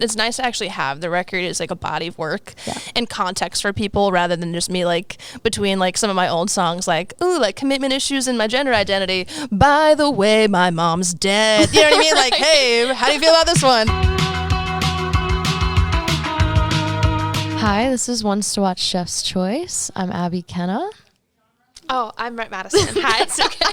it's nice to actually have the record as like a body of work and context for people, rather than just me like between like some of my old songs like, ooh, like commitment issues in my gender identity. By the way, my mom's dead. You know what I mean? Like, hey, how do you feel about this one? Hi, this is Ones to Watch Chef's Choice. I'm Abby Kenna. Oh, I'm Rett Madison. Hi, it's okay.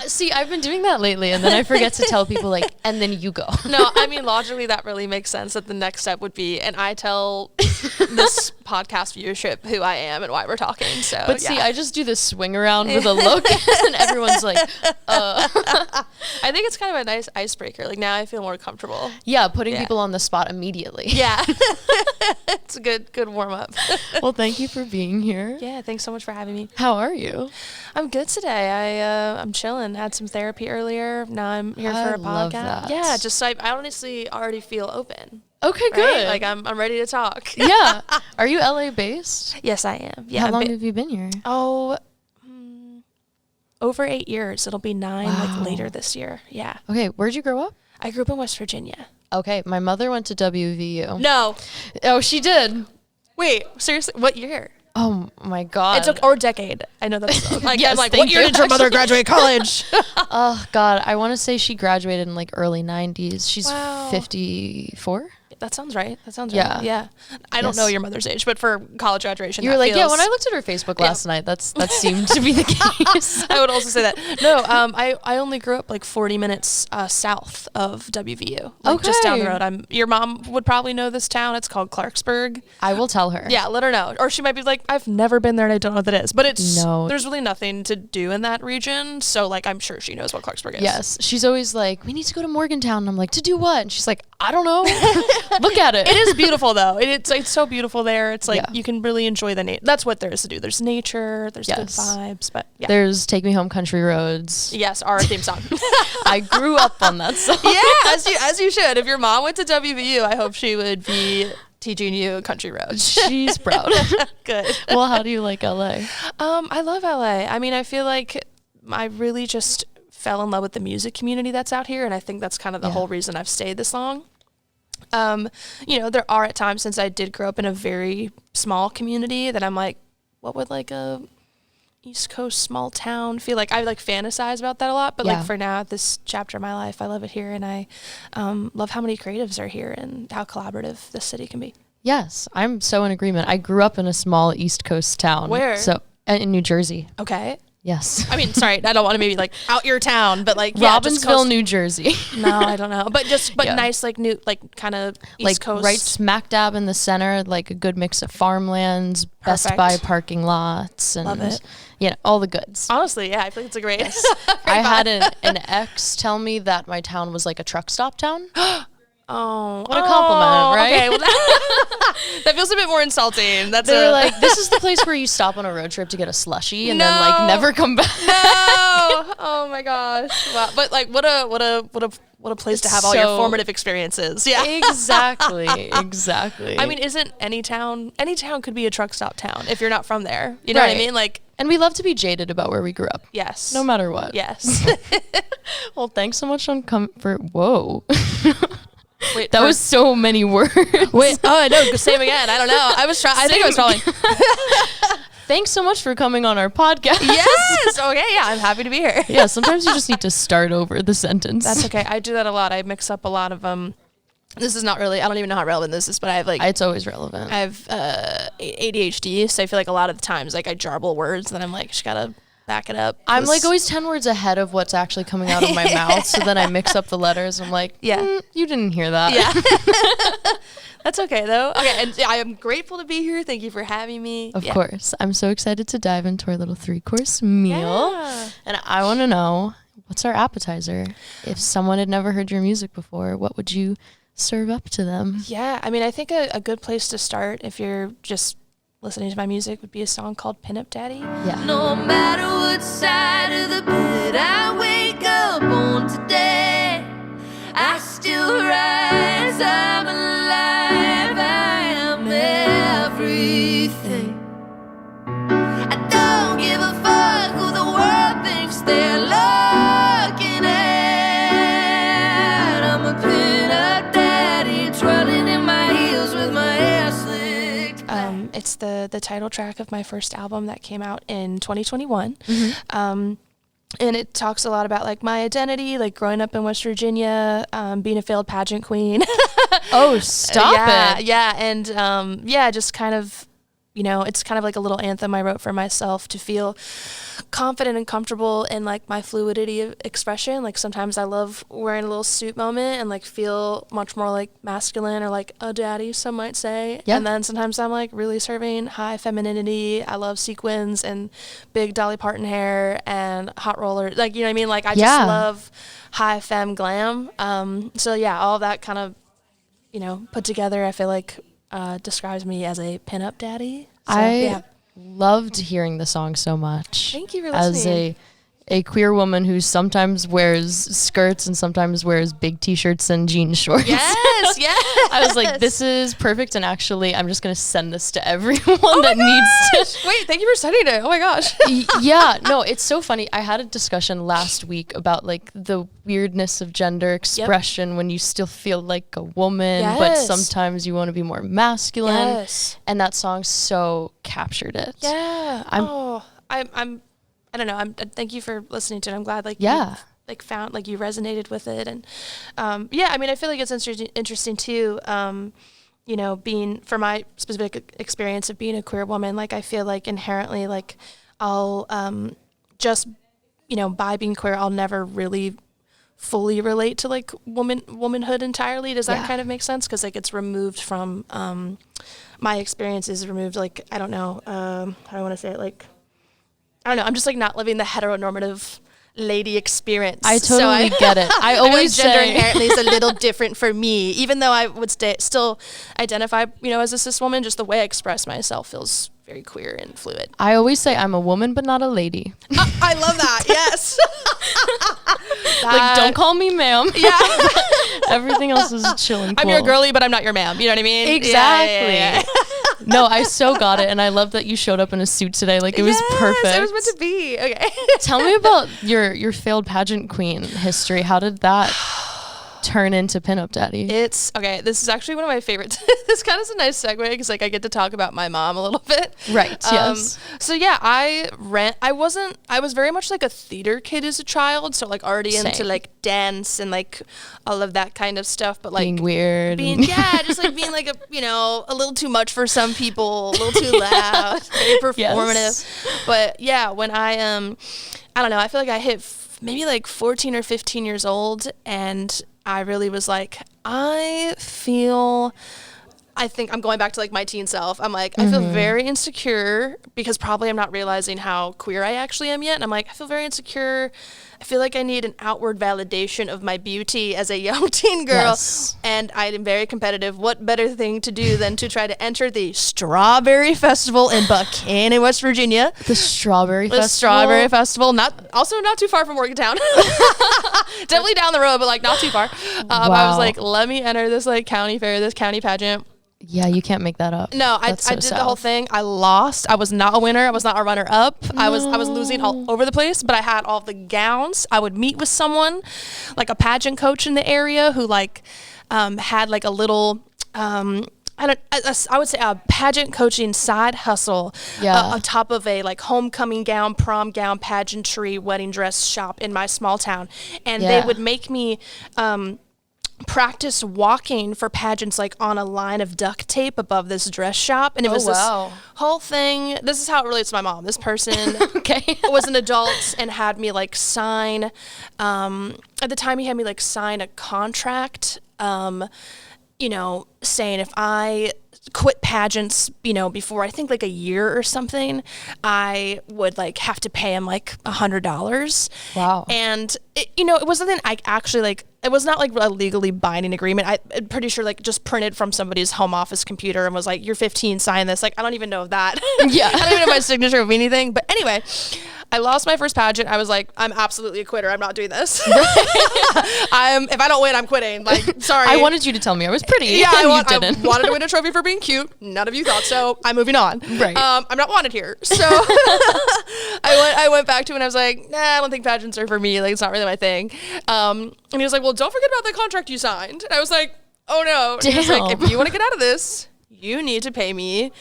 See, I've been doing that lately, and then I forget to tell people, like, and then you go. No, I mean, logically, that really makes sense that the next step would be, and I tell this podcast viewership who I am and why we're talking, so, But see, I just do this swing around with a look, and everyone's like, I think it's kind of a nice icebreaker. Like, now I feel more comfortable. Yeah, putting people on the spot immediately. Yeah. It's a good warm-up. Well, thank you for being here. Yeah, thanks so much for having me. How are you? I'm good today. I'm chilling. Had some therapy earlier. Now I'm here for a love podcast. that. Yeah, just I honestly already feel open. Okay, Right? good. Like I'm ready to talk. Yeah. Are you LA based? Yes, I am. Yeah. How long have you been here? Over 8 years. It'll be 9 like later this year. Yeah. Okay, where'd you grow up? I grew up in West Virginia. Okay, my mother went to WVU. No. Oh, she did. Wait, seriously? What year? Oh my God. Or decade. I know that's like, Yes, I'm like, thank what year you, did your mother graduate college? Oh God, I want to say she graduated in like early 90s. She's Wow. 54. That sounds right. Yeah. Right. Yeah. I don't Yes. know your mother's age, but for college graduation, You were that like, yeah, feels- when I looked at her Facebook last night, that seemed to be the case. I would also say that. No, I only grew up like 40 minutes south of WVU. Like just down the road. Your mom would probably know this town. It's called Clarksburg. I will tell her. Yeah, let her know. Or she might be like, I've never been there and I don't know what that is. But No. there's really nothing to do in that region. So like I'm sure she knows what Clarksburg is. Yes. She's always like, we need to go to Morgantown. And I'm like, to do what? And she's like, I don't know. Look at it. It is beautiful though. It's so beautiful there. It's like Yeah. you can really enjoy the nature. That's what there is to do. There's nature. There's good Yes. vibes. But yeah. There's Take Me Home Country Roads. Yes, our theme song. I grew up on that song. Yeah, as you should. If your mom went to WVU, I hope she would be teaching you country roads. She's proud. Good. Well, how do you like LA? I love LA. I mean, I feel like I really just fell in love with the music community that's out here, and I think that's kind of the whole reason I've stayed this long. There are at times, since I did grow up in a very small community, that I'm like, what would like a East Coast small town feel like? I like fantasize about that a lot, but like for now, at this chapter of my life, I love it here, and I love how many creatives are here and how collaborative this city can be. Yes, I'm so in agreement. I grew up in a small East Coast town. Where? So in New Jersey. Okay. Yes. I mean, sorry, I don't want to maybe like out your town, but like Robbinsville, New Jersey. No, I don't know, but nice, like new, like kind of East Coast, right smack dab in the center, like a good mix of farmlands, Perfect. Best Buy parking lots, and Love it. All the goods. Honestly, yeah, I feel like it's a great. I had an ex tell me that my town was like a truck stop town. Oh, what a compliment, right? Okay, well, that feels a bit more insulting. That's They're like, this is the place where you stop on a road trip to get a slushie and then like never come back. No, oh my gosh. Wow. But like, what a place to have all your formative experiences. Yeah, exactly. I mean, isn't any town could be a truck stop town if you're not from there? You know what I mean? Like, and we love to be jaded about where we grew up. Yes, no matter what. Yes. Well, thanks so much for whoa. Wait, that was so many words. Wait, no, same again. I don't know. I think I was following. Thanks so much for coming on our podcast. Yes. Okay. Yeah, I'm happy to be here. Yeah. Sometimes you just need to start over the sentence. That's okay. I do that a lot. I mix up a lot of This is not really. I don't even know how relevant this is, but I have like. It's always relevant. I have ADHD, so I feel like a lot of the times like I jarble words, and I'm like, just gotta back it up. I'm like always 10 words ahead of what's actually coming out of my mouth, so then I mix up the letters. I'm like, you didn't hear that. Yeah. That's okay, though. Okay, and I am grateful to be here. Thank you for having me. Of course. I'm so excited to dive into our little 3-course meal. Yeah. And I want to know, what's our appetizer? If someone had never heard your music before, what would you serve up to them? Yeah, I mean, I think a good place to start if you're just listening to my music would be a song called Pin Up Daddy. Yeah. No matter what side of the bed I wake up on today, I still rise, I'm alive, I am everything. I don't give a fuck who the world thinks they're looking at. I'm a pin-up daddy, trying It's the title track of my first album that came out in 2021. And it talks a lot about like my identity, like growing up in West Virginia, being a failed pageant queen. Oh, stop it. Yeah. And just kind of, it's kind of like a little anthem I wrote for myself to feel confident and comfortable in like my fluidity of expression. Like sometimes I love wearing a little suit moment and like feel much more like masculine or like a daddy, some might say. Yeah. And then sometimes I'm like really serving high femininity. I love sequins and big Dolly Parton hair and hot rollers. Like, you know what I mean? Like I just love high femme glam. So yeah, all of that kind of, put together, I feel like describes me as a pinup daddy. So, loved hearing the song so much. Thank you for listening. As a queer woman who sometimes wears skirts and sometimes wears big t-shirts and jean shorts. Yes, yes. I was like, this is perfect, and actually I'm just going to send this to everyone that needs to. Wait, thank you for sending it. Oh my gosh. Yeah, no, it's so funny. I had a discussion last week about like the weirdness of gender expression when you still feel like a woman, but sometimes you want to be more masculine. Yes. And that song so captured it. Yeah. I don't know. Thank you for listening to it. I'm glad you found like you resonated with it. And I mean, I feel like it's interesting too. Being for my specific experience of being a queer woman, like I feel like inherently like I'll just by being queer, I'll never really fully relate to like womanhood entirely. Does that kind of make sense? Because like it's removed from my experience is removed. Like I don't know how I want to say it. Like I don't know. I'm just like not living the heteronormative lady experience. I totally get it. I always gender inherently is a little different for me, even though I would still identify, as a cis woman. Just the way I express myself feels very queer and fluid. I always say I'm a woman, but not a lady. I love that. Yes. Like, don't call me ma'am. Yeah. Everything else is chill and cool. I'm your girly, but I'm not your ma'am. You know what I mean? Exactly. Yeah. No, I so got it, and I love that you showed up in a suit today. Like, it was perfect. It was meant to be. Okay. Tell me about your failed pageant queen history. How did that turn into pinup daddy? It's okay. This is actually one of my favorites. This kind of is a nice segue because like I get to talk about my mom a little bit. Right. Yes. So yeah, I was very much like a theater kid as a child. So like already into like dance and like all of that kind of stuff. But like being weird. Just like being like a little too much for some people, a little too loud, very performative. Yes. But yeah, when I don't know, I feel like I hit maybe like 14 or 15 years old, and I really was like, I think I'm going back to like my teen self. I'm like, I feel very insecure because probably I'm not realizing how queer I actually am yet. And I'm like, I feel very insecure. I feel like I need an outward validation of my beauty as a young teen girl. Yes. And I am very competitive. What better thing to do than to try to enter the Strawberry Festival in Buchanan, West Virginia. The Strawberry Festival? The Strawberry Festival. Not too far from Morgantown. Definitely down the road, but like not too far. Wow. I was like, let me enter this like county fair, this county pageant. Yeah, you can't make that up. No, I did the whole thing. I lost. I was not a winner. I was not a runner up. No. I was losing all over the place, but I had all the gowns. I would meet with someone, like a pageant coach in the area who like had like a little I would say a pageant coaching side hustle on top of a like homecoming gown, prom gown, pageantry, wedding dress shop in my small town. And they would make me practice walking for pageants like on a line of duct tape above this dress shop. And it was this whole thing. This is how it relates to my mom. This person was an adult and had me like sign, at the time he had me like sign a contract, saying if I quit pageants, before I think like a year or something, I would like have to pay him like $100. Wow. And it wasn't I actually like, it was not like a legally binding agreement. I'm pretty sure like just printed from somebody's home office computer and was like, you're 15, sign this. Like, I don't even know that. Yeah. I don't even know my signature of anything. But anyway, I lost my first pageant. I was like, I'm absolutely a quitter. I'm not doing this. If I don't win, I'm quitting. Like, sorry. I wanted you to tell me I was pretty. Yeah, I wanted to win a trophy for being cute. None of you thought so. I'm moving on. Right. I'm not wanted here. So I went back to it and I was like, nah, I don't think pageants are for me. Like, it's not really my thing. And he was like, well, don't forget about the contract you signed. And I was like, oh no. And he was like, if you want to get out of this, you need to pay me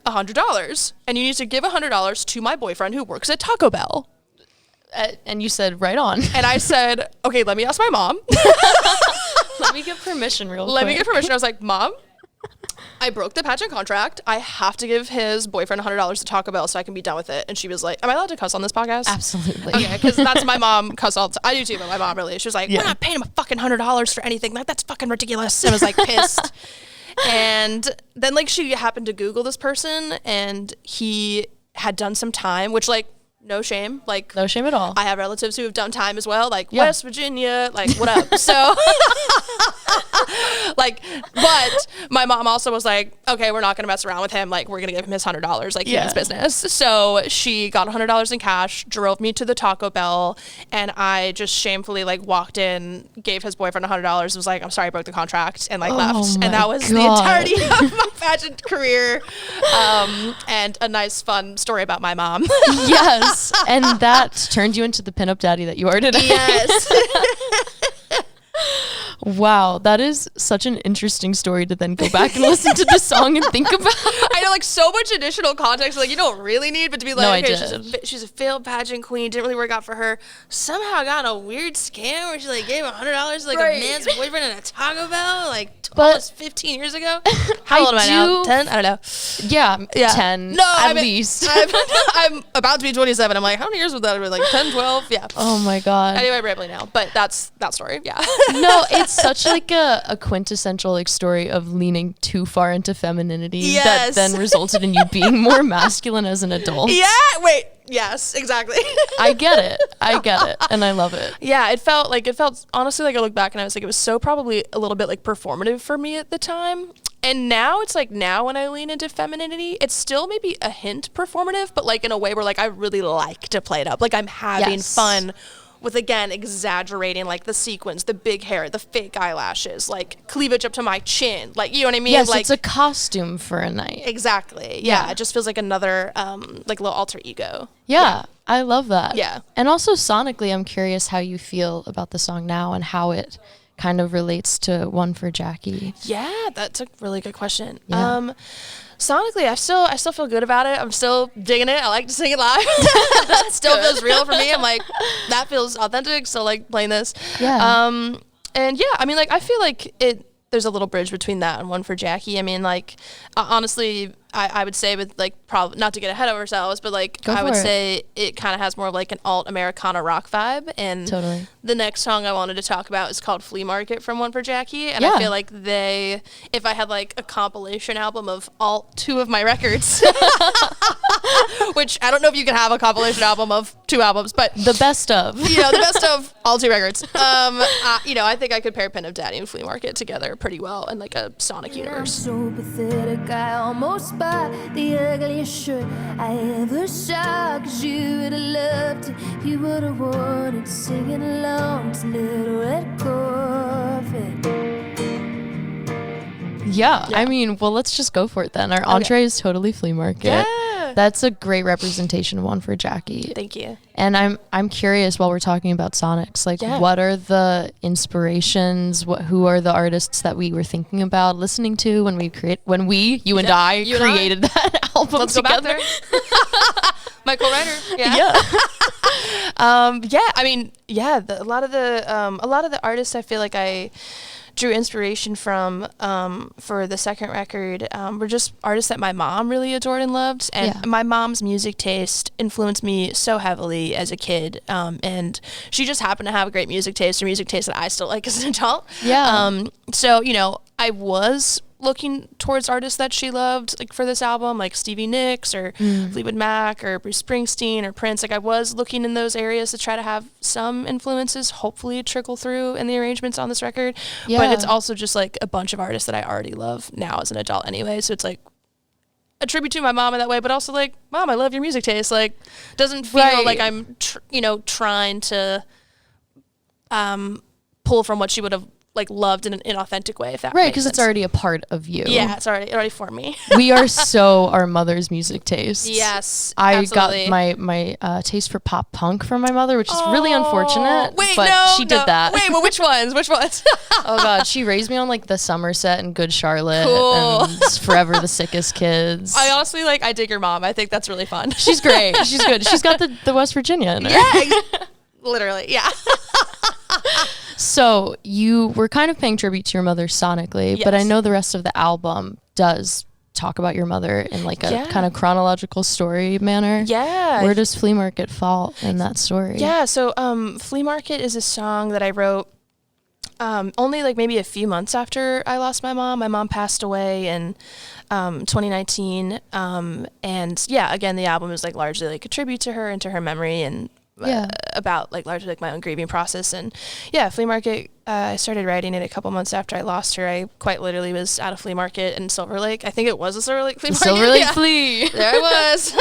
$100, and you need to give $100 to my boyfriend who works at Taco Bell. And you said, right on. And I said, okay, let me ask my mom. Let me get permission real quick. Let me get permission. I was like, Mom, I broke the pageant contract. I have to give his boyfriend $100 to Taco Bell so I can be done with it. And she was like, am I allowed to cuss on this podcast? Absolutely. Okay, because that's my mom cuss all the time. I do too, but my mom really. She was like, we're not paying him a fucking $100 for anything. Like, that's fucking ridiculous. And I was like pissed. And then like she happened to Google this person, and he had done some time, which like, no shame. Like, no shame at all. I have relatives who have done time as well, like West Virginia, like what up? So like, but my mom also was like, okay, we're not going to mess around with him. Like, we're going to give him his $100. Like, he means business. So she got $100 in cash, drove me to the Taco Bell, and I just shamefully like walked in, gave his boyfriend $100, was like, I'm sorry, I broke the contract, and like left. And that was the entirety of my pageant career. And a nice, fun story about my mom. Yes. And that turned you into the pinup daddy that you are today. Yes. Wow, that is such an interesting story to then go back and listen to the song and think about. I know, like, so much additional context, like, you don't really need, but to be like, No, okay, she's a failed pageant queen, didn't really work out for her, somehow got in a weird scam where she, like, gave $100 to, like, a man's boyfriend in a Taco Bell, like, almost 15 years ago. How old am I now? 10? I don't know. Yeah. 10, no, at least. I'm about to be 27. I'm like, how many years would that have been? Like, 10, 12? Yeah. Oh, my God. Anyway, I'm rambling now, but that's that story, yeah. No, it's such like a quintessential like story of leaning too far into femininity that then resulted in you being more masculine as an adult. Yeah, wait, yes, exactly. I get it, and I love it. Yeah, it felt honestly, like I look back and I was like, it was so probably a little bit like performative for me at the time. And now it's like, now when I lean into femininity, it's still maybe a hint performative, but like in a way where like I really like to play it up. Like I'm having fun with, again, exaggerating like the sequins, the big hair, the fake eyelashes, like cleavage up to my chin. Like, you know what I mean? Yes, like, it's a costume for a night. Exactly. Yeah. It just feels like another like little alter ego. Yeah, I love that. Yeah. And also sonically, I'm curious how you feel about the song now and how it kind of relates to One for Jackie. Yeah, that's a really good question. Yeah. Sonically, I still feel good about it. I'm still digging it. I like to sing it live. That still feels real for me. I'm like, that feels authentic. So like playing this. Yeah. And yeah, I mean, like I feel like there's a little bridge between that and One for Jackie. I mean, like honestly, I would say with like probably not to get ahead of ourselves, but like I would say it kind of has more of like an alt-Americana rock vibe. And the next song I wanted to talk about is called Flea Market from One for Jackie. And I feel like if I had like a compilation album of all 2 of my records, which I don't know if you can have a compilation album of 2 albums, but the best of, the best of all 2 records. I think I could pair Pin of Daddy and Flea Market together pretty well in like a sonic universe. I'm so pathetic, I almost bought the ugliest shirt I ever saw, 'cause you would have loved it, you would have wanted singing along to Little Red Corvette. Yeah, I mean, well, let's just go for it then. Our entree is totally Flea Market. Yeah. That's a great representation of One for Jackie. Thank you. And I'm curious, while we're talking about sonics, like what are the inspirations? Who are the artists that we were thinking about listening to when you and I created that album together? My co-writer. I mean, a lot of the artists I feel like I drew inspiration from for the second record were just artists that my mom really adored and loved, and my mom's music taste influenced me so heavily as a kid, and she just happened to have a great music taste that I still like as an adult. So I was looking towards artists that she loved, like for this album, like Stevie Nicks or Fleetwood Mac or Bruce Springsteen or Prince. Like I was looking in those areas to try to have some influences hopefully trickle through in the arrangements on this record. But it's also just like a bunch of artists that I already love now as an adult anyway. So it's like a tribute to my mom in that way, but also like, Mom, I love your music taste. Like, doesn't feel like I'm trying to pull from what she would have like loved in an inauthentic way, if that right, makes because sense. it's already a part of you. Yeah, it's already for me. We are so our mother's music tastes. Yes, I absolutely. got my taste for pop punk from my mother, which is really unfortunate. Wait, but no, she did that. Wait, well, which ones? Oh God, she raised me on like the Somerset and Good Charlotte Cool. and Forever the Sickest Kids. I honestly I dig your mom. I think that's really fun. She's great. She's good. She's got the West Virginia in her. Yeah, literally, yeah. So you were kind of paying tribute to your mother sonically, but I know the rest of the album does talk about your mother in like a kind of chronological story manner. Yeah. Where does Flea Market fall in that story? Yeah, so Flea Market is a song that I wrote only like maybe a few months after I lost my mom. My mom passed away in 2019. And yeah, again, the album is like largely like a tribute to her and to her memory and about like largely like my own grieving process. And yeah, Flea Market, I started writing it a couple months after I lost her. I quite literally was at a flea market in Silver Lake. I think it was a Silver Lake flea market. Silver Lake Flea. There I was.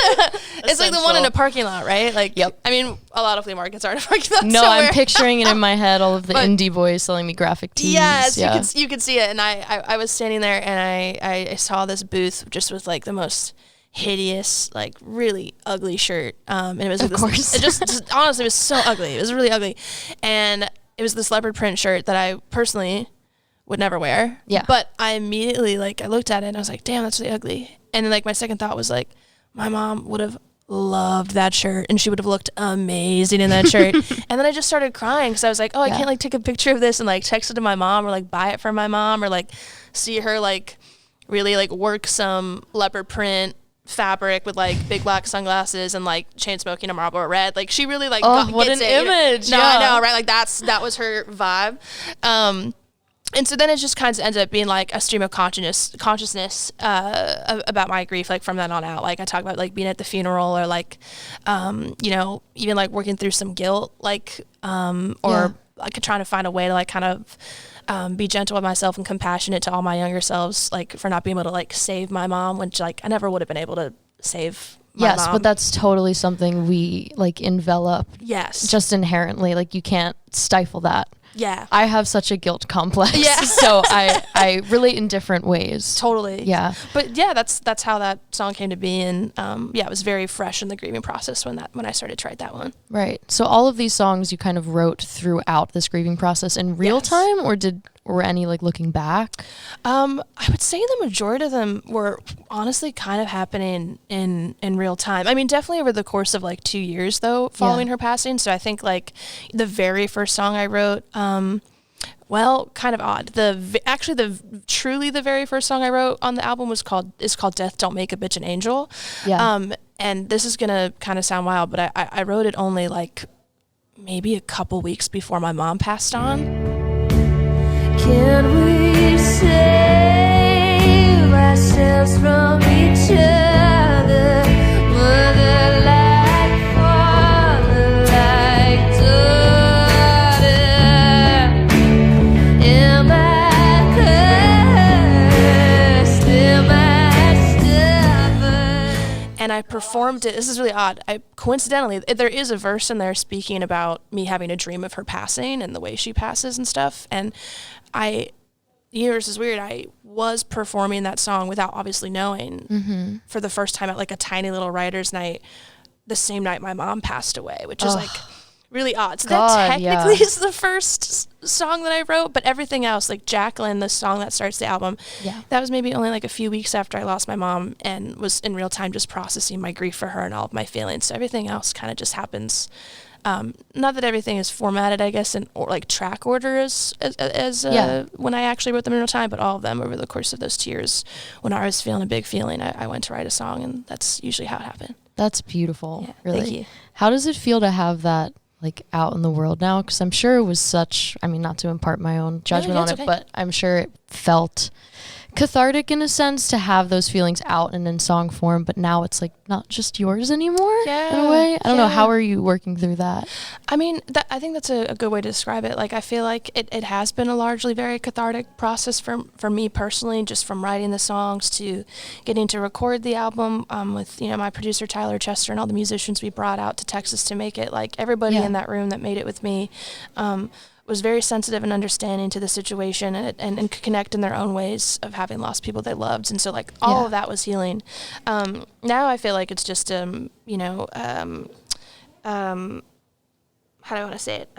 It's like the one in a parking lot, right? Like, I mean, a lot of flea markets are in a parking lot. No, somewhere. I'm picturing it in my head, all of the indie boys selling me graphic tees. Yes, you could see it. And I was standing there and I saw this booth just with like the most hideous, like really ugly shirt. And it was like of course. It just honestly, it was so ugly. It was really ugly. And it was this leopard print shirt that I personally would never wear. Yeah. But I immediately, like, I looked at it and I was like, damn, that's really ugly. And then, like, my second thought was like, my mom would have loved that shirt and she would have looked amazing in that shirt. And then I just started crying because I was like, oh, I can't like take a picture of this and like text it to my mom or like buy it for my mom or like see her like really like work some leopard print fabric with like big black sunglasses and like chain smoking a Marlboro Red. Like she really like what gets an it, image. You know? No, I know, right? Like that was her vibe. And so then it just kind of ended up being like a stream of consciousness about my grief, like from then on out. Like I talk about like being at the funeral or like, you know, even like working through some guilt, like, or like trying to find a way to like kind of be gentle with myself and compassionate to all my younger selves, like for not being able to like save my mom, which like I never would have been able to save my mom. But that's totally something we like envelop. Yes. Just inherently, like you can't stifle that. Yeah. I have such a guilt complex. Yeah. So I relate in different ways. Totally. Yeah. But yeah, that's how that song came to be. And yeah, it was very fresh in the grieving process when I started to write that one. Right. So all of these songs you kind of wrote throughout this grieving process in real time, or were any like looking back? I would say the majority of them were honestly kind of happening in real time. I mean, definitely over the course of like 2 years though, following her passing. So I think like the very first song I wrote, well, kind of odd. Truly the very first song I wrote on the album is called Death Don't Make a Bitch an Angel. Yeah. And this is gonna kind of sound wild, but I wrote it only like maybe a couple weeks before my mom passed on. Can we save ourselves from each other? Mother like father like daughter. Am I cursed? Am I stubborn? And I performed it. This is really odd. Coincidentally, there is a verse in there speaking about me having a dream of her passing and the way she passes and stuff. And this is weird. I was performing that song without obviously knowing for the first time at like a tiny little writer's night, the same night my mom passed away, which is like really odd. So that technically is the first song that I wrote, but everything else, like Jacqueline, the song that starts the album, that was maybe only like a few weeks after I lost my mom and was in real time just processing my grief for her and all of my feelings. So everything else kind of just happens. Not that everything is formatted, I guess, in like track order as when I actually wrote them in real time, but all of them over the course of those 2 years, when I was feeling a big feeling, I went to write a song, and that's usually how it happened. That's beautiful. Yeah, really. thank you. How does it feel to have that like out in the world now? Because I'm sure it was such, I mean, not to impart my own judgment on it, okay. but I'm sure it felt cathartic in a sense to have those feelings out and in song form, but now it's like not just yours anymore in a way. I don't know. How are you working through that? I mean, I think that's a good way to describe it. Like, I feel like it has been a largely very cathartic process for me personally, just from writing the songs to getting to record the album with, you know, my producer Tyler Chester and all the musicians we brought out to Texas to make it. Like, everybody in that room that made it with me was very sensitive and understanding to the situation and could connect in their own ways of having lost people they loved. And so like all of that was healing. Now I feel like it's just, how do I want to say it?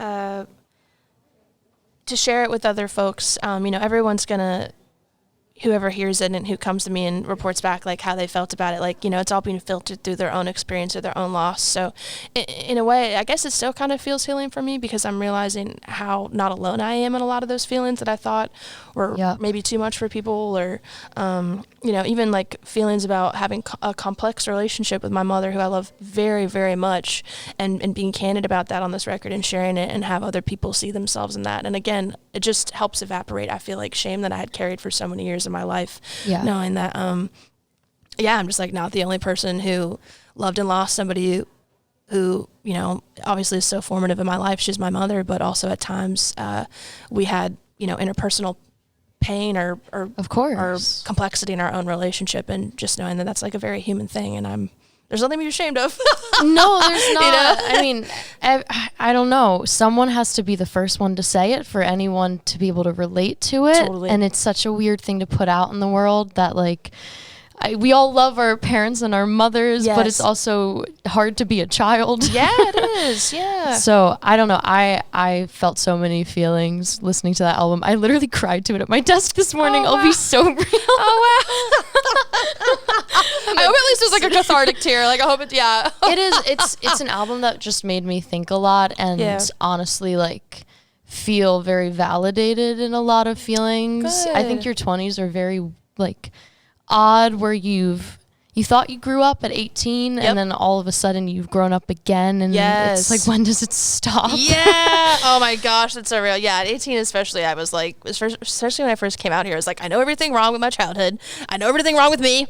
To share it with other folks. Everyone's going to, whoever hears it and who comes to me and reports back like how they felt about it, like, it's all being filtered through their own experience or their own loss. So in a way, I guess it still kind of feels healing for me because I'm realizing how not alone I am in a lot of those feelings that I thought were maybe too much for people, or even like feelings about having a complex relationship with my mother, who I love very, very much, and being candid about that on this record and sharing it and have other people see themselves in that. And again, it just helps evaporate, I feel like, shame that I had carried for so many years in my life, knowing that I'm just like not the only person who loved and lost somebody who obviously is so formative in my life. She's my mother, but also at times we had interpersonal pain or of course, or complexity in our own relationship, and just knowing that that's like a very human thing, and there's nothing to be ashamed of. No, there's not. I mean, I don't know. Someone has to be the first one to say it for anyone to be able to relate to it. Totally. And it's such a weird thing to put out in the world that like, we all love our parents and our mothers, but it's also hard to be a child. Yeah, it is. Yeah. So I don't know. I felt so many feelings listening to that album. I literally cried to it at my desk this morning. I'll be so real. Oh, wow. I hope at least it was like a cathartic tear. Like I hope it, It is. It's an album that just made me think a lot and honestly like feel very validated in a lot of feelings. Good. I think your 20s are very like odd, where you thought you grew up at 18 and then all of a sudden you've grown up again, and it's like, when does it stop? Oh my gosh, that's so real. At 18 especially, I was like, especially when I first came out here, I was like, I know everything wrong with my childhood, I know everything wrong with me,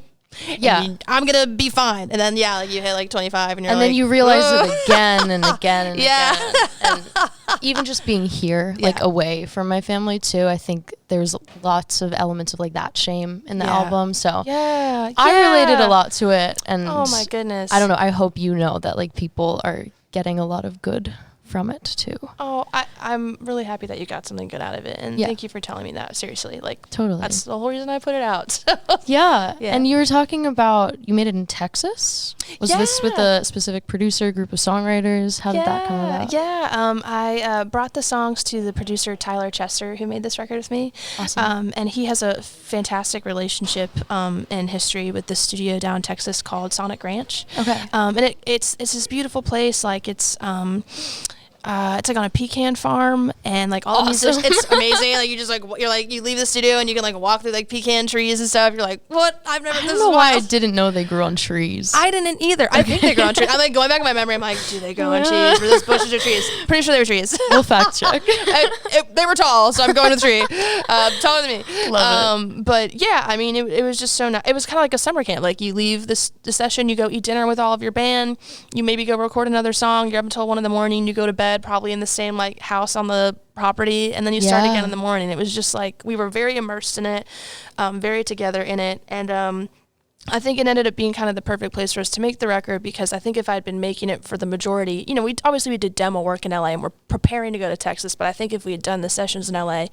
I'm gonna be fine. And then like you hit like 25 and you're and like, then you realize it again and again and again. And even just being here, like away from my family too, I think there's lots of elements of like that shame in the album. So I related a lot to it, and oh my goodness, I don't know, I hope that like people are getting a lot of good from it too. Oh, I'm really happy that you got something good out of it, and thank you for telling me that. Seriously, like totally, that's the whole reason I put it out. So. And you were talking about, you made it in Texas. Was this with a specific producer, group of songwriters? How did that come about? I brought the songs to the producer Tyler Chester, who made this record with me. Awesome. And he has a fantastic relationship and history with this studio down in Texas called Sonic Ranch. Okay. And it's this beautiful place. Like it's like on a pecan farm, and like all the musicians, it's amazing. Like you just like, you leave the studio and you can like walk through like pecan trees and stuff. You're like, what? I don't know why I didn't know they grew on trees. I didn't either. I think they grow on trees. I'm like going back in my memory. I'm like, do they grow on trees? Were those bushes or trees? Pretty sure they were trees. We'll fact check. They were tall, so I'm going with tree. Taller than me. Love it. But yeah, I mean, it was just so nice. It was kind of like a summer camp. Like you leave the session, you go eat dinner with all of your band, you maybe go record another song. You're up until 1 a.m. You go to bed probably in the same like house on the property, and then you start again in the morning. It was just like we were very immersed in it, very together in it, and I think it ended up being kind of the perfect place for us to make the record, because I think if I had been making it for the majority, we did demo work in LA and we're preparing to go to Texas, but I think if we had done the sessions in LA,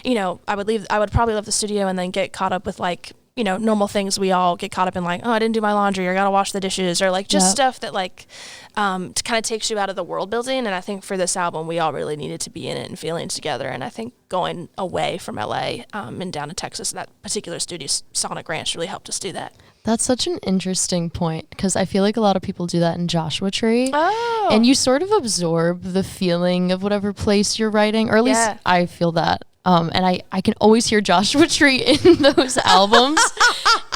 I would probably leave the studio and then get caught up with like normal things we all get caught up in, like, oh, I didn't do my laundry, or I gotta wash the dishes, or like just stuff that like kind of takes you out of the world building. And I think for this album, we all really needed to be in it and feeling together. And I think going away from LA and down to Texas, that particular studio, Sonic Ranch, really helped us do that. That's such an interesting point, because I feel like a lot of people do that in Joshua Tree. Oh. And you sort of absorb the feeling of whatever place you're writing, or at least I feel that. And I can always hear Joshua Tree in those albums.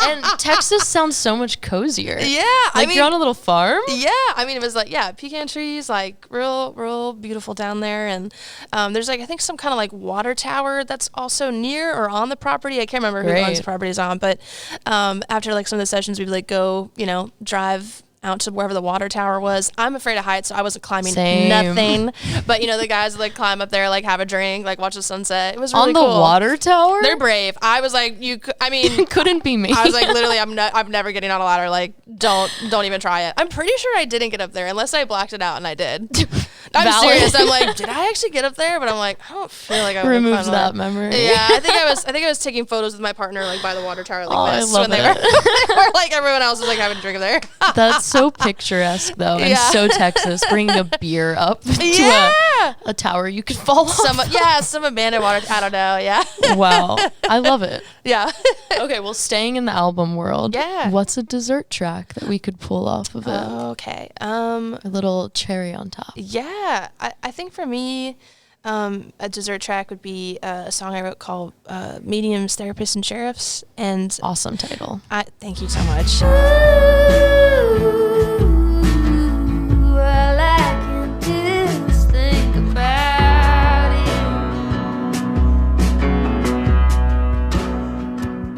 And Texas sounds so much cozier. Yeah. Like you're on a little farm. Yeah. I mean, it was like, pecan trees, like real beautiful down there. And there's like, I think some kind of like water tower that's also near or on the property. I can't remember who owns the property is on, but after like some of the sessions, we'd like go, drive out to wherever the water tower was. I'm afraid of heights, so I wasn't climbing nothing. But the guys like climb up there, like have a drink, like watch the sunset. It was really cool. On the water tower? They're brave. I was like, couldn't be me. I was like, literally, I'm never getting on a ladder. Like, don't even try it. I'm pretty sure I didn't get up there unless I blacked it out, and I did. I'm serious. I'm like, did I actually get up there? But I'm like, I don't feel like I removes that memory. Yeah, I think I was taking photos with my partner like by the water tower like this I love when they were like everyone else was like having a drink up there. That's so picturesque though, and so Texas, bringing a beer up to a tower you could fall off. Some abandoned water. I don't know. Yeah. Wow, I love it. Yeah. Okay, well, staying in the album world. Yeah. What's a dessert track that we could pull off of it? Okay. A little cherry on top. Yeah, I think for me, a dessert track would be a song I wrote called "Mediums, Therapists, and Sheriffs." And awesome title. Thank you so much. All I can do is think about it.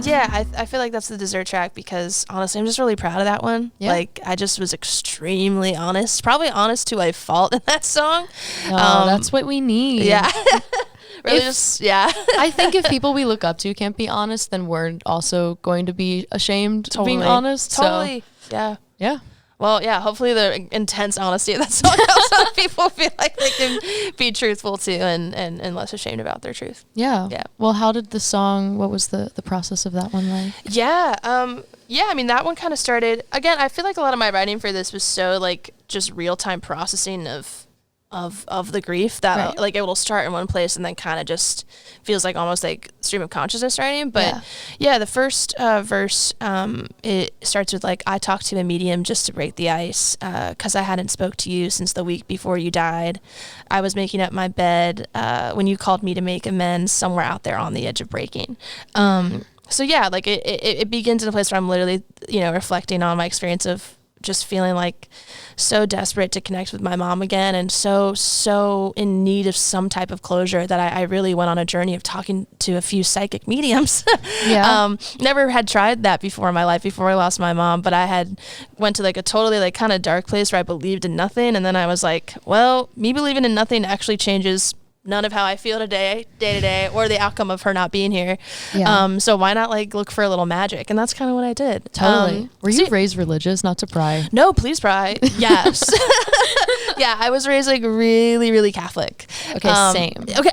Yeah, I feel like that's the dessert track because honestly, I'm just really proud of that one. Yeah. Like, I just was extremely honest, probably honest to a fault in that song. No, that's what we need. Yeah. Really I think if people we look up to can't be honest, then we're also going to be ashamed of being honest. Totally. So. Yeah. Well, yeah, hopefully the intense honesty of that song helps other people feel like they can be truthful too and less ashamed about their truth. Yeah. Well, how did the song, what was the process of that one like? Yeah, I mean, that one kind of started, again, I feel like a lot of my writing for this was so like just real-time processing of the grief that like it will start in one place and then kind of just feels like almost like stream of consciousness writing. But yeah the first verse, it starts with like, I talked to a medium just to break the ice, because I hadn't spoke to you since the week before you died. I was making up my bed when you called me to make amends somewhere out there on the edge of breaking. So yeah, like it begins in a place where I'm literally, reflecting on my experience of just feeling like so desperate to connect with my mom again and so in need of some type of closure that I really went on a journey of talking to a few psychic mediums. Never had tried that before in my life before I lost my mom, but I had went to like a totally like kind of dark place where I believed in nothing, and then I was like, well, me believing in nothing actually changes none of how I feel day to day, or the outcome of her not being here. Yeah. So why not like look for a little magic? And that's kind of what I did. Totally. Were you raised religious? Not to pry. No, please pry. Yes. Yeah, I was raised like really, really Catholic. Okay, same. Okay.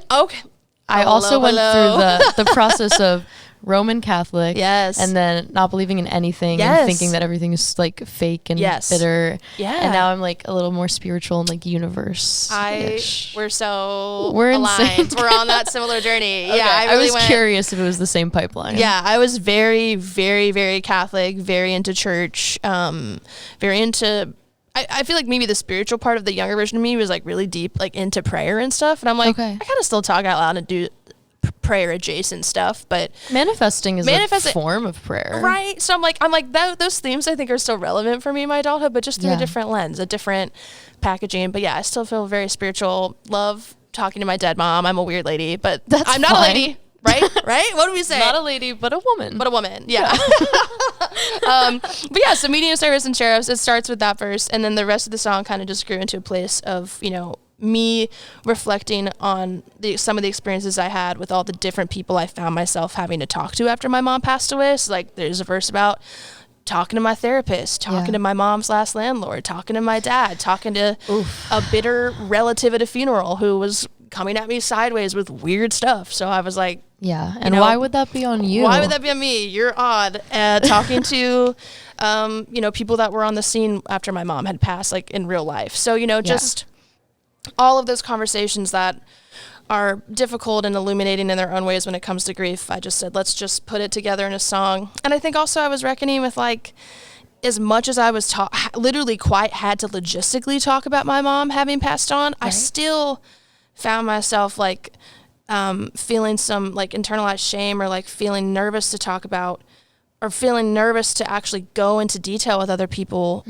I also went through the process of Roman Catholic, and then not believing in anything and thinking that everything is like fake and bitter. And now I'm like a little more spiritual and like universe. We're aligned. Insane. We're on that similar journey. Okay. Yeah, I was curious if it was the same pipeline. Yeah, I was very, very, very Catholic, very into church, very into. I feel like maybe the spiritual part of the younger version of me was like really deep, like into prayer and stuff. And I'm like, I kind of still talk out loud and do prayer adjacent stuff, but manifesting is a form of prayer, right? So I'm like those themes I think are still relevant for me in my adulthood, but just through a different lens, a different packaging. But yeah, I still feel very spiritual. Love talking to my dead mom. I'm a weird lady, but I'm not a lady, right? What do we say? Not a lady, but a woman. Yeah. But yeah, so medium, service, and sheriffs. It starts with that verse, and then the rest of the song kind of just grew into a place of me reflecting on some of the experiences I had with all the different people I found myself having to talk to after my mom passed away. So like there's a verse about talking to my therapist, talking to my mom's last landlord, talking to my dad, talking to a bitter relative at a funeral who was coming at me sideways with weird stuff. So I was like, and why would that be on you? Why would that be on me? You're odd. Talking to people that were on the scene after my mom had passed, like in real life. So just all of those conversations that are difficult and illuminating in their own ways when it comes to grief, I just said, let's just put it together in a song. And I think also I was reckoning with like, as much as I was literally quite had to logistically talk about my mom having passed on, I still found myself like feeling some like internalized shame or like feeling nervous to talk about or feeling nervous to actually go into detail with other people.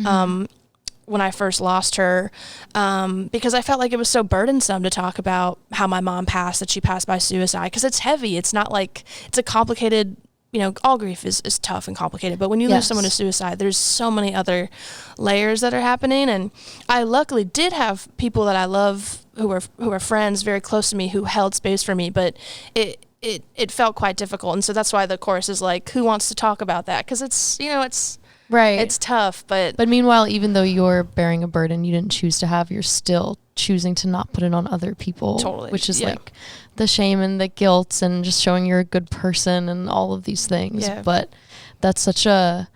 When I first lost her, because I felt like it was so burdensome to talk about how my mom passed, that she passed by suicide, because it's heavy. It's not like, it's a complicated, all grief is tough and complicated, but when you lose someone to suicide, there's so many other layers that are happening. And I luckily did have people that I love who were friends very close to me who held space for me, but it felt quite difficult. And so that's why the chorus is like, who wants to talk about that? Because it's, right. It's tough, but meanwhile, even though you're bearing a burden you didn't choose to have, you're still choosing to not put it on other people. Totally. Which is like the shame and the guilt and just showing you're a good person and all of these things. Yeah. But that's such a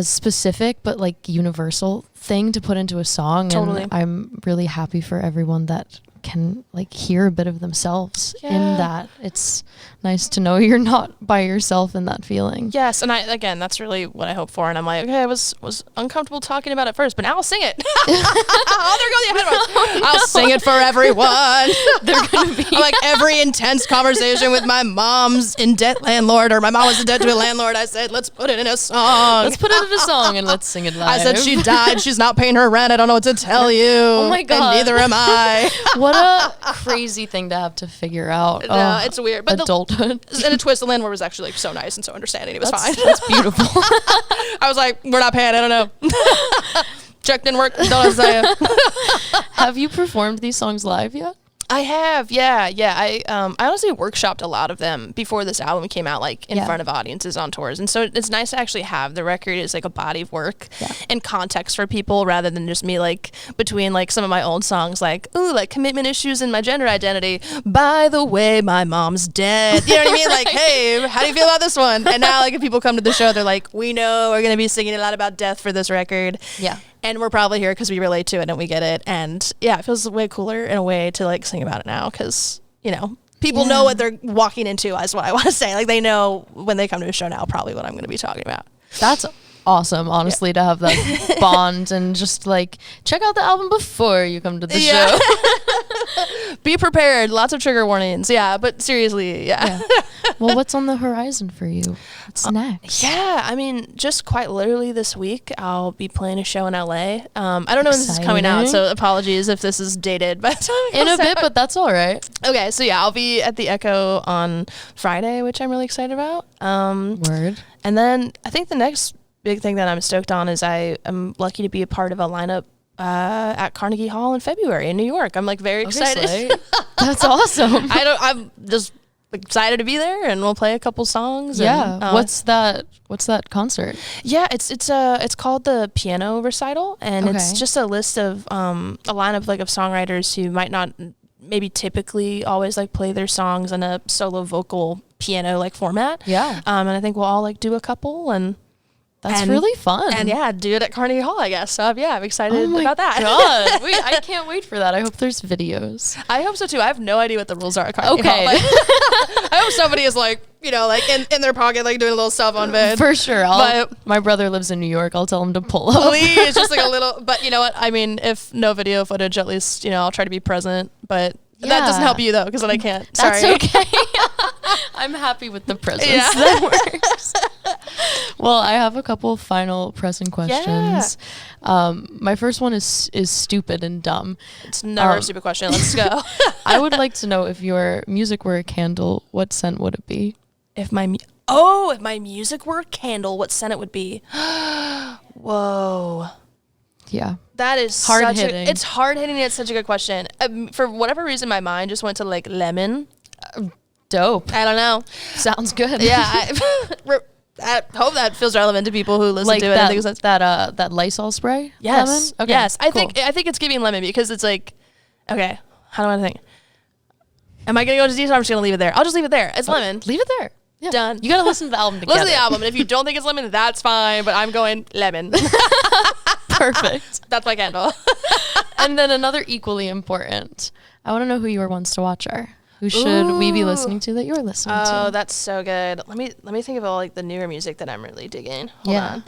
specific but like universal thing to put into a song. Totally. And I'm really happy for everyone that can like hear a bit of themselves in that. It's nice to know you're not by yourself in that feeling. Yes, and that's really what I hope for. And I'm like, okay, I was uncomfortable talking about it first, but now I'll sing it. Oh, there goes the headphones. I'll sing it for everyone. They're gonna be like every intense conversation with my mom's in debt landlord, or my mom was in debt to a landlord. I said, let's put it in a song. Let's put it in a song and let's sing it live. I said she died. She's not paying her rent. I don't know what to tell you. Oh my God. And neither am I. What a crazy thing to have to figure out. No, it's weird. But adulthood. And a twist, the landlord was actually like so nice and so understanding. It was fine. That's beautiful. I was like, we're not paying. I don't know. Check didn't work. Don't know what to tell you. Have you performed these songs live yet? I have, yeah. I honestly workshopped a lot of them before this album came out, like in front of audiences on tours, and so it's nice to actually have the record as like a body of work and context for people, rather than just me like between like some of my old songs, like ooh, like commitment issues and my gender identity. By the way, my mom's dead. You know what I mean? Like, hey, how do you feel about this one? And now, like, if people come to the show, they're like, we know we're gonna be singing a lot about death for this record. Yeah. And we're probably here because we relate to it and we get it. And yeah, it feels way cooler in a way to like sing about it now because, you know, people know what they're walking into, is what I want to say. Like they know when they come to a show now probably what I'm going to be talking about. That's awesome, honestly, to have that bond and just like check out the album before you come to the show. Be prepared. Lots of trigger warnings. Yeah, but seriously, yeah. Well, what's on the horizon for you? What's next? Yeah, I mean, just quite literally this week, I'll be playing a show in LA. I don't know when this is coming out, so apologies if this is dated. But in a bit, but that's all right. Okay, so yeah, I'll be at the Echo on Friday, which I'm really excited about. Word. And then I think the next big thing that I'm stoked on is I am lucky to be a part of a lineup at Carnegie Hall in February in New York. I'm like very excited. That's awesome. I'm just excited to be there, and we'll play a couple songs. Yeah. And, what's that concert? Yeah, it's called the Piano Recital, and it's just a list of a lineup like of songwriters who might not maybe typically always like play their songs in a solo vocal piano like format. Yeah. And I think we'll all like do a couple and. That's really fun. And yeah, do it at Carnegie Hall, I guess. So yeah, I'm excited about that. God. Wait, I can't wait for that. I hope there's videos. I hope so too. I have no idea what the rules are at Carnegie Hall. Like, I hope somebody is like, you know, like in their pocket, like doing a little stuff on vid. For sure. My brother lives in New York. I'll tell him to pull up. Please, just like a little, but you know what? I mean, if no video footage, at least, you know, I'll try to be present, but that doesn't help you though, because then I can't. That's okay. I'm happy with the presence. Yeah. That works. Well, I have a couple final pressing questions. Yeah. My first one is stupid and dumb. It's never a stupid question. Let's go. I would like to know, if your music were a candle, what scent would it be? If my music were a candle, what scent it would be? Whoa. Yeah. That is hard hitting. It's hard hitting. It's such a good question. For whatever reason, my mind just went to like lemon. Dope. I don't know. Sounds good. Yeah. I hope that feels relevant to people who listen to it. Like that Lysol spray? Yes. Lemon? Okay, yes. cool. I think it's giving lemon because it's like, okay, how do I think? Am I going to go into detail? I'm just going to leave it there. I'll just leave it there. It's lemon. Leave it there. Yeah. Done. You got to listen to the album together. Listen to the album. And if you don't think it's lemon, that's fine. But I'm going lemon. Perfect. That's my candle. And then another equally important. I want to know who your ones to watch are. Who should we be listening to that you're listening to? Oh, that's so good. Let me think of all like the newer music that I'm really digging. Hold on.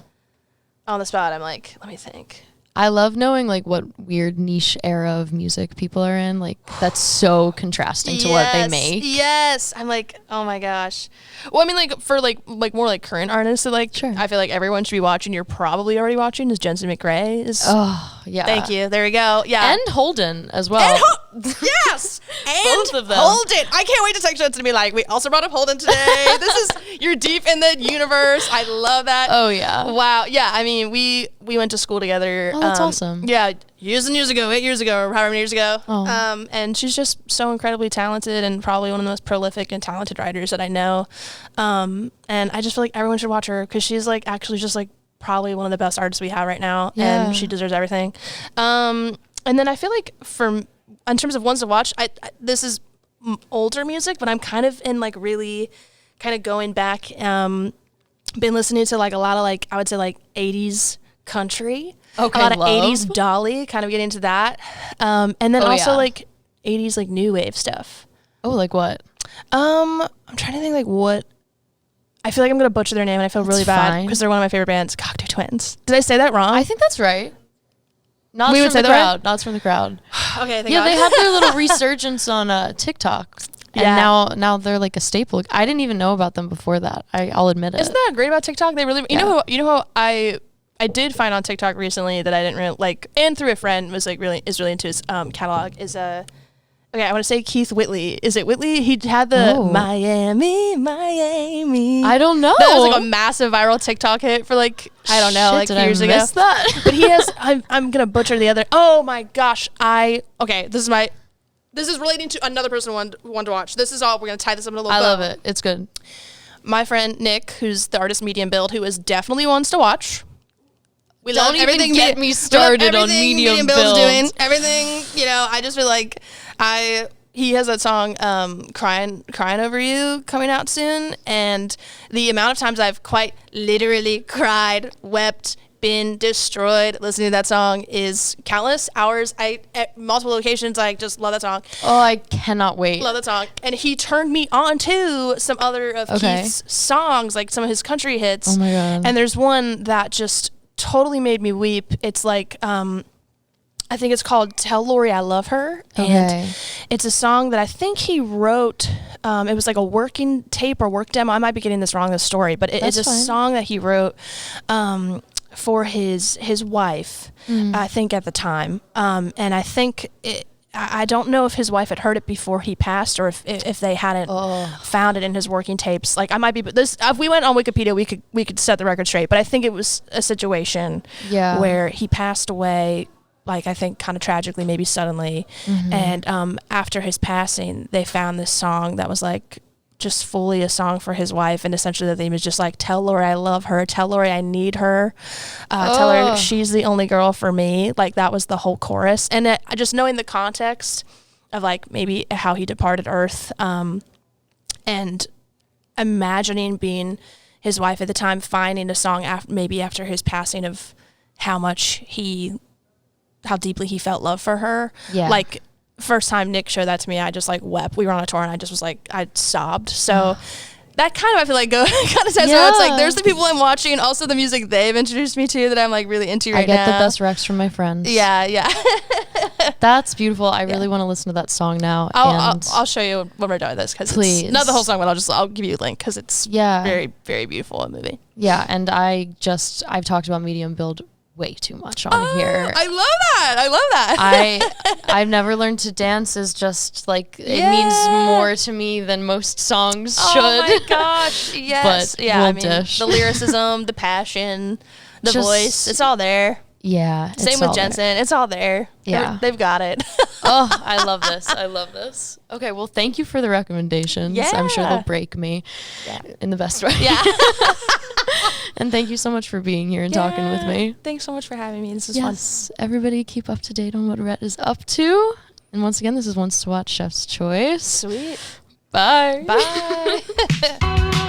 On the spot, I'm like, let me think. I love knowing like what weird niche era of music people are in. Like that's so contrasting to what they make. Yes. I'm like, oh my gosh. Well, I mean, like for like more like current artists that like I feel like everyone should be watching. You're probably already watching is Jensen McRae. Oh yeah. Thank you. There we go. Yeah. And Holden as well. Yes. And both of them. Holden. I can't wait to text Jensen to be like, we also brought up Holden today. You're deep in the universe. I love that. Oh yeah. Wow. Yeah. I mean, we went to school together. Oh, that's awesome. Yeah. 8 years ago, or however many years ago. Oh. And she's just so incredibly talented and probably one of the most prolific and talented writers that I know. And I just feel like everyone should watch her because she's like actually just like probably one of the best artists we have right now. Yeah. And she deserves everything. And then I feel like for in terms of ones to watch, I this is older music, but I'm kind of in like really kind of going back. Been listening to like a lot of like, I would say like 80s country. Okay, a lot of 80s Dolly, kind of getting into that. And then also like 80s like new wave stuff. Oh, like what? I'm trying to think like what. I feel like I'm going to butcher their name and I feel really bad because they're one of my favorite bands, Cocktail Twins. Did I say that wrong? I think that's right. Nods from the crowd. Nods from the crowd. Okay, thank God. they had their little resurgence on TikTok. And now they're like a staple. I didn't even know about them before that. I'll admit it. Isn't that great about TikTok? They really, you know how I did find on TikTok recently that I didn't really like, and through a friend was like really into his catalog is okay, I want to say Keith Whitley. Is it Whitley? He had the Miami. I don't know. That was like a massive viral TikTok hit for like, I don't know, like a few years ago. That? But he has, I'm going to butcher the other. Oh my gosh. Okay, this is relating to another person one to watch. This is all, we're going to tie this up in a little bit. I love it. It's good. My friend Nick, who's the artist Medium Build, who is definitely ones to watch. We don't love even everything. Get me started on Medium Build. Doing everything, I just feel like he has that song crying over you coming out soon, and the amount of times I've quite literally cried, wept, been destroyed listening to that song is countless hours. At multiple locations, I just love that song. Oh, I cannot wait. Love that song. And he turned me on to some other of Keith's songs, like some of his country hits. Oh my God. And there's one that just totally made me weep. It's like I think it's called Tell Lori I Love Her. And it's a song that I think he wrote. It was like a working tape or work demo. I might be getting this wrong, this story, but it's a song that he wrote for his wife, I think at the time. And I think I don't know if his wife had heard it before he passed or if they hadn't found it in his working tapes. Like I might be, but this, if we went on Wikipedia, we could set the record straight. But I think it was a situation where he passed away, like I think kind of tragically, maybe suddenly. And after his passing, they found this song that was like just fully a song for his wife, and essentially the theme is just like, tell Lori I love her, tell Lori I need her, tell her she's the only girl for me. Like that was the whole chorus. And just knowing the context of like maybe how he departed earth, and imagining being his wife at the time, finding a song maybe after his passing of how deeply he felt love for her. Like first time Nick showed that to me, I just like wept. We were on a tour and I just was like, I sobbed. So that kind of, I feel like kind of says where it's like, there's the people I'm watching and also the music they've introduced me to that I'm like really into right now. I get the best recs from my friends. Yeah. That's beautiful. I really want to listen to that song now. I'll show you when we're done with this, because it's not the whole song, but I'll give you a link because it's very, very beautiful movie. Yeah, and I've talked about Medium Build way too much on here. I love that. I've never learned to dance is just like it means more to me than most songs should. Oh my gosh, yes. But I mean, the lyricism, the passion, the voice, it's all there. Yeah. Same with Jensen. It's all there. Yeah. They've got it. Oh, I love this. Okay, well, thank you for the recommendations. Yeah. I'm sure they'll break me in the best way. Yeah. And thank you so much for being here and talking with me. Thanks so much for having me. This is fun. Everybody keep up to date on what Rett is up to. And once again, this is Once to Watch Chef's Choice. Sweet. Bye. Bye.